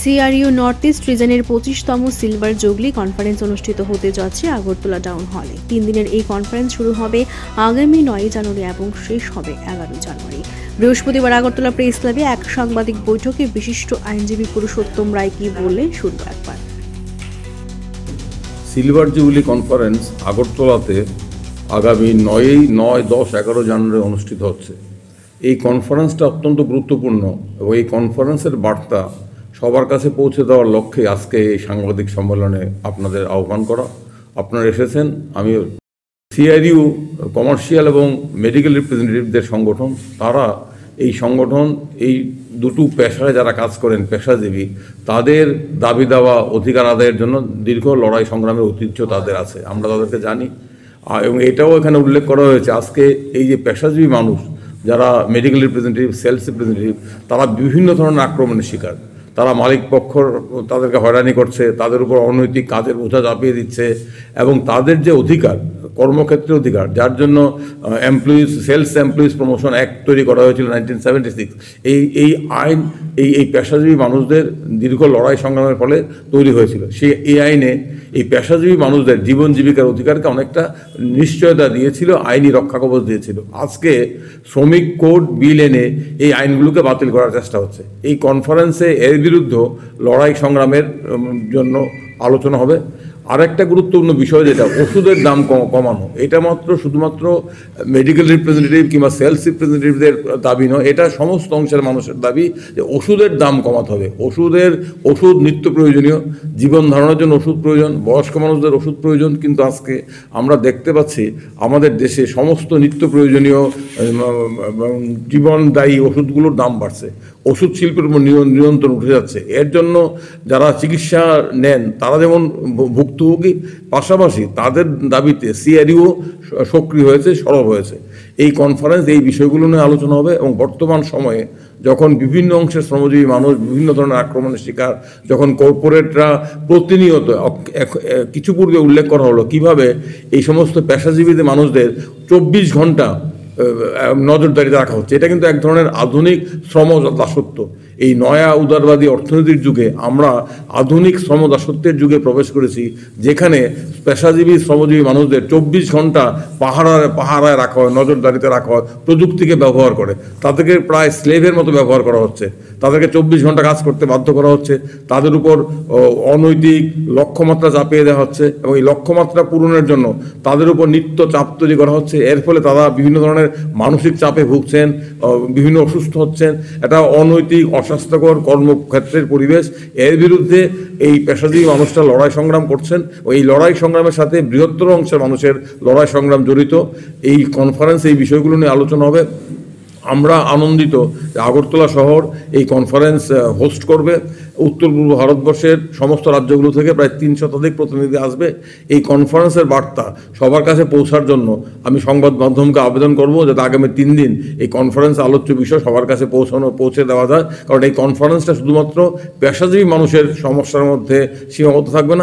সিআরইউ north east রিজনের 25তম silver jubilee conference অনুষ্ঠিত হতে যাচ্ছে আগরতলা টাউন হলে। 3 দিনের এই কনফারেন্স শুরু হবে আগামী 9 জানুয়ারি এবং শেষ হবে 11 জানুয়ারি। বৃহস্পতিবার আগরতলা প্রেস ক্লাবে এক সাংবাদিক বৈঠকে বিশিষ্ট আইনজীবী পুরুষোত্তম রায় কি বললেন শুনব একবার। সিলভার জুবলি কনফারেন্স আগরতলাতে আগামী 9, 10, 11 জানুয়ারি অনুষ্ঠিত হচ্ছে। এই কনফারেন্সটা অত্যন্ত গুরুত্বপূর্ণ এবং এই কনফারেন্সের বার্তা সবার কাছে পৌঁছে দেওয়ার লক্ষ্যে আজকে এই সাংবাদিক সম্মেলনে আপনাদের আহ্বান করা। আপনারা এসেছেন। আমি সিআরইউ কমার্শিয়াল এবং মেডিকেল রিপ্রেজেন্টেটিভদের সংগঠন, তারা এই সংগঠন এই দুটো পেশায় যারা কাজ করেন পেশাজীবী, তাদের দাবি দেওয়া অধিকার আদায়ের জন্য দীর্ঘ লড়াই সংগ্রামের ঐতিহ্য তাদের আছে, আমরা তাদেরকে জানি। এবং এটাও এখানে উল্লেখ করা হয়েছে আজকে এই যে পেশাজীবী মানুষ যারা মেডিকেল রিপ্রেজেন্টেটিভ, সেলস রিপ্রেজেন্টেটিভ, তারা বিভিন্ন ধরনের আক্রমণের শিকার। তারা মালিক পক্ষ তাদেরকে হয়রানি করছে, তাদের উপর অনৈতিক কাজের বোঝা চাপিয়ে দিচ্ছে এবং তাদের যে অধিকার, কর্মক্ষেত্রে অধিকার, যার জন্য সেলস এমপ্লয়িজ প্রমোশন অ্যাক্ট তৈরি করা হয়েছিল 1976, এই আইন এই পেশাজীবী মানুষদের দীর্ঘ লড়াই সংগ্রামের ফলে তৈরি হয়েছিল। এই আইনে এই পেশাজীবী মানুষদের জীবন জীবিকার অধিকারকে অনেকটা নিশ্চয়তা দিয়েছিল, আইনি রক্ষা কবচ দিয়েছিল। আজকে শ্রমিক কোড বিল এনে এই আইনগুলোকে বাতিল করার চেষ্টা হচ্ছে। এই কনফারেন্সে এর বিরুদ্ধে লড়াই সংগ্রামের জন্য আলোচনা হবে। আরেকটা গুরুত্বপূর্ণ বিষয় যেটা ওষুধের দাম কমানো, এটা শুধুমাত্র মেডিকেল রিপ্রেজেন্টেটিভ কিংবা সেলস রিপ্রেজেন্টেটিভদের দাবি নয়, এটা সমস্ত অংশের মানুষের দাবি যে ওষুধের দাম কমাতে হবে। ওষুধ নিত্য প্রয়োজনীয়, জীবন ধারণের জন্য ওষুধ প্রয়োজন, বয়স্ক মানুষদের ওষুধ প্রয়োজন, কিন্তু আজকে আমরা দেখতে পাচ্ছি আমাদের দেশে সমস্ত নিত্য প্রয়োজনীয় জীবনদায়ী ওষুধগুলোর দাম বাড়ছে, ওষুধ শিল্পের উপর নিয়ন্ত্রণ উঠে যাচ্ছে। এর জন্য যারা চিকিৎসা নেন তারা যেমন ভুক্তভোগী, পাশাপাশি তাদের দাবিতে সিআরইউ সক্রিয় হয়েছে, সরব হয়েছে। এই কনফারেন্স এই বিষয়গুলো নিয়ে আলোচনা হবে এবং বর্তমান সময়ে যখন বিভিন্ন অংশের শ্রমজীবী মানুষ বিভিন্ন ধরনের আক্রমণের শিকার, যখন কর্পোরেটরা প্রতিনিয়ত, কিছু পূর্বে উল্লেখ করা হলো কিভাবে এই সমস্ত পেশাজীবীদের মানুষদের 24 ঘন্টা নজরদারিতে রাখা হচ্ছে, এটা কিন্তু এক ধরনের আধুনিক শ্রম দাসত্ব। এই নয়া উদারবাদী অর্থনীতির যুগে আমরা আধুনিক শ্রম দাসত্বের যুগে প্রবেশ করেছি, যেখানে পেশাজীবী শ্রমজীবী মানুষদের 24 ঘন্টা পাহারায় রাখা হয়, নজরদারিতে রাখা হয়, প্রযুক্তিকে ব্যবহার করে তাদেরকে প্রায় স্লেভের মতো ব্যবহার করা হচ্ছে। তাদেরকে 24 ঘন্টা কাজ করতে বাধ্য করা হচ্ছে, তাদের উপর অনৈতিক লক্ষ্যমাত্রা চাপিয়ে দেওয়া হচ্ছে এবং এই লক্ষ্যমাত্রা পূরণের জন্য তাদের উপর নিত্য চাপ তৈরি করা হচ্ছে। এর ফলে তারা বিভিন্ন ধরনের মানসিক চাপে ভুগছেন, বিভিন্ন অসুস্থ হচ্ছেন। এটা অনৈতিক, অস্বাস্থ্যকর কর্মক্ষেত্রের পরিবেশ। এর বিরুদ্ধে এই পেশাজীবী মানুষরা লড়াই সংগ্রাম করছেন। এই লড়াই সংগ্রামের সাথে বৃহত্তর অংশের মানুষের লড়াই সংগ্রাম জড়িত। এই কনফারেন্স এই বিষয়গুলো নিয়ে আলোচনা হবে। আমরা আনন্দিত যে আগরতলা শহর এই কনফারেন্স হোস্ট করবে। উত্তর পূর্ব ভারতবর্ষের সমস্ত রাজ্যগুলো থেকে প্রায় 3 শতাধিক প্রতিনিধি আসবে। এই কনফারেন্সের বার্তা সবার কাছে পৌঁছার জন্য আমি সংবাদ মাধ্যমকে আবেদন করব যাতে আগামী 3 দিন এই কনফারেন্স আলোচ্য বিষয় সবার কাছে পৌঁছে দেওয়া যায়। কারণ এই কনফারেন্সটা শুধুমাত্র পেশাজীবী মানুষের সমস্যার মধ্যে সীমাবদ্ধ থাকবে না,